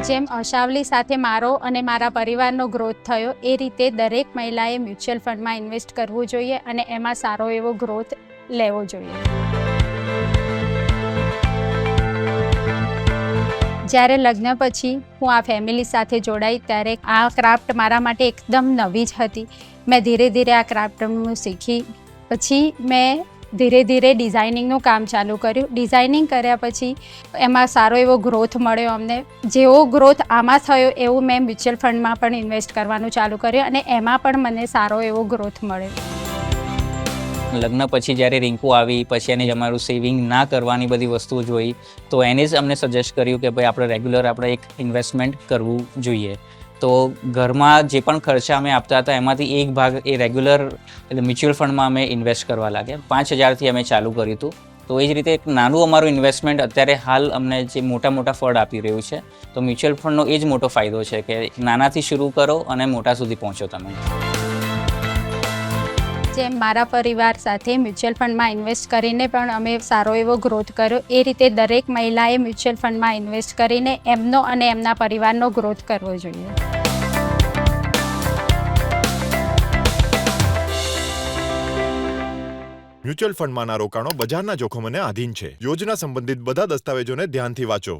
જેમ અશાવલી સાથે મારો અને મારા પરિવારનો ગ્રોથ થયો એ રીતે દરેક મહિલાએ મ્યુચ્યુઅલ ફંડમાં ઇન્વેસ્ટ કરવું જોઈએ અને એમાં સારો એવો ગ્રોથ લેવો જોઈએ. જ્યારે લગ્ન પછી હું આ ફેમિલી સાથે જોડાઈ ત્યારે આ ક્રાફ્ટ મારા માટે એકદમ નવી જ હતી. મેં ધીરે ધીરે આ ક્રાફ્ટ હું શીખી. પછી મેં ધીરે ધીરે ડિઝાઇનિંગનું કામ ચાલુ કર્યું. ડિઝાઇનિંગ કર્યા પછી એમાં સારો એવો ગ્રોથ મળ્યો અમને. જેવો ગ્રોથ આમાં થયો એવું મેં મ્યુચ્યુઅલ ફંડમાં પણ ઇન્વેસ્ટ કરવાનું ચાલુ કર્યું અને એમાં પણ મને સારો એવો ગ્રોથ મળ્યો. લગ્ન પછી જ્યારે રિંકુ આવી પછી એને અમારું સેવિંગ ના કરવાની બધી વસ્તુઓ જોઈ તો એને જ અમને સજેસ્ટ કર્યું કે ભાઈ આપણે રેગ્યુલર આપણે એક ઇન્વેસ્ટમેન્ટ કરવું જોઈએ. તો ઘરમાં જે પણ ખર્ચા અમે આપતા હતા એમાંથી એક ભાગ એ રેગ્યુલર એટલે મ્યુચ્યુઅલ ફંડમાં અમે ઇન્વેસ્ટ કરવા લાગ્યા. 5,000થી અમે ચાલુ કર્યું હતું. તો એ જ રીતે એક નાનું અમારું ઇન્વેસ્ટમેન્ટ અત્યારે હાલ અમને જે મોટા ફળ આપી રહ્યું છે. તો મ્યુચ્યુઅલ ફંડનો એ જ મોટો ફાયદો છે કે નાનાથી શરૂ કરો અને મોટા સુધી પહોંચો તમે. જેમ મારા પરિવાર સાથે મ્યુચ્યુઅલ ફંડમાં ઇન્વેસ્ટ કરીને પણ અમે સારો એવો ગ્રોથ કર્યો એ રીતે દરેક મહિલાએ મ્યુચ્યુઅલ ફંડમાં ઇન્વેસ્ટ કરીને એમનો અને એમના પરિવારનો ગ્રોથ કરવો જોઈએ. મ્યુચ્યુઅલ ફંડમાંના રોકાણો બજારના જોખમોને આધીન છે. યોજના સંબંધિત બધા દસ્તાવેજોને ધ્યાનથી વાંચો.